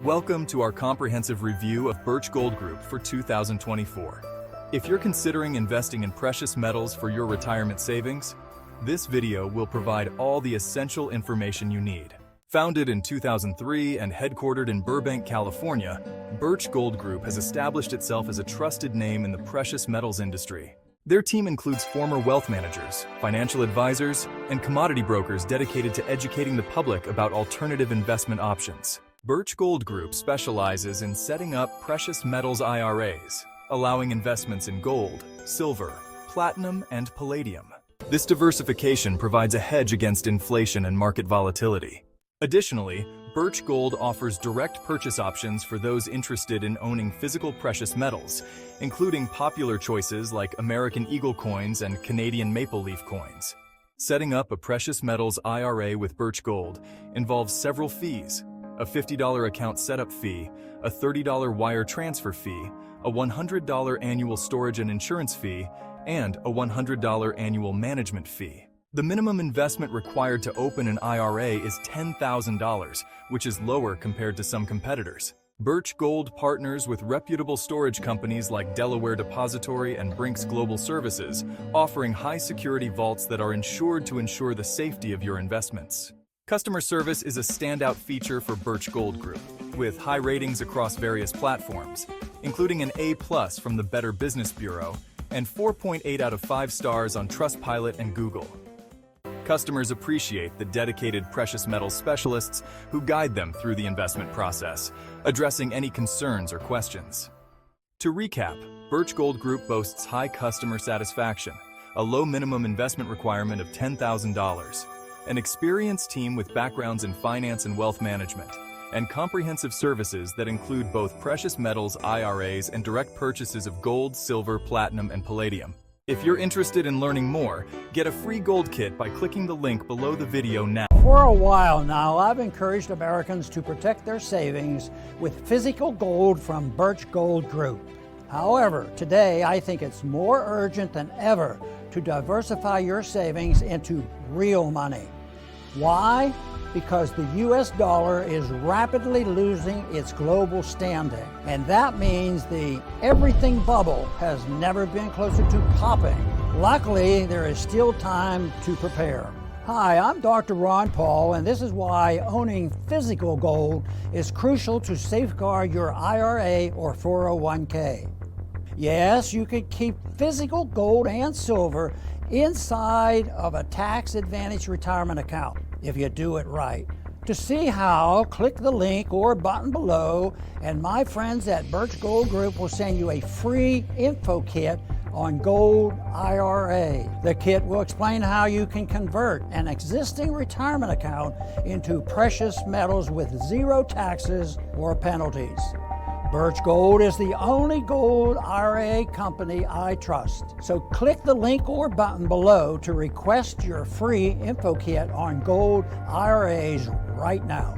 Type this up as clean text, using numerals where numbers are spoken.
Welcome to our comprehensive review of Birch Gold Group for 2024. If you're considering investing in precious metals for your retirement savings, this video will provide all the essential information you need. Founded in 2003 and headquartered in Burbank, California, Birch Gold Group has established itself as a trusted name in the precious metals industry. Their team includes former wealth managers, financial advisors, and commodity brokers dedicated to educating the public about alternative investment options. Birch Gold Group specializes in setting up precious metals IRAs, allowing investments in gold, silver, platinum, and palladium. This diversification provides a hedge against inflation and market volatility. Additionally, Birch Gold offers direct purchase options for those interested in owning physical precious metals, including popular choices like American Eagle coins and Canadian Maple Leaf coins. Setting up a precious metals IRA with Birch Gold involves several fees: a $50 account setup fee, a $30 wire transfer fee, a $100 annual storage and insurance fee, and a $100 annual management fee. The minimum investment required to open an IRA is $10,000, which is lower compared to some competitors. Birch Gold partners with reputable storage companies like Delaware Depository and Brinks Global Services, offering high-security vaults that are insured to ensure the safety of your investments. Customer service is a standout feature for Birch Gold Group, with high ratings across various platforms, including an A+ from the Better Business Bureau and 4.8 out of 5 stars on Trustpilot and Google. Customers appreciate the dedicated precious metals specialists who guide them through the investment process, addressing any concerns or questions. To recap, Birch Gold Group boasts high customer satisfaction, a low minimum investment requirement of $10,000, an experienced team with backgrounds in finance and wealth management, and comprehensive services that include both precious metals IRAs and direct purchases of gold, silver, platinum, and palladium. If you're interested in learning more, get a free gold kit by clicking the link below the video now. For a while now, I've encouraged Americans to protect their savings with physical gold from Birch Gold Group. However, today I think it's more urgent than ever to diversify your savings into real money. Why? Because the US dollar is rapidly losing its global standing. And that means the everything bubble has never been closer to popping. Luckily, there is still time to prepare. Hi, I'm Dr. Ron Paul, and this is why owning physical gold is crucial to safeguard your IRA or 401k. Yes, you can keep physical gold and silver inside of a tax-advantaged retirement account if you do it right. To see how, click the link or button below, and my friends at Birch Gold Group will send you a free info kit on Gold IRA. The kit will explain how you can convert an existing retirement account into precious metals with zero taxes or penalties. Birch Gold is the only gold IRA company I trust. So click the link or button below to request your free info kit on gold IRAs right now.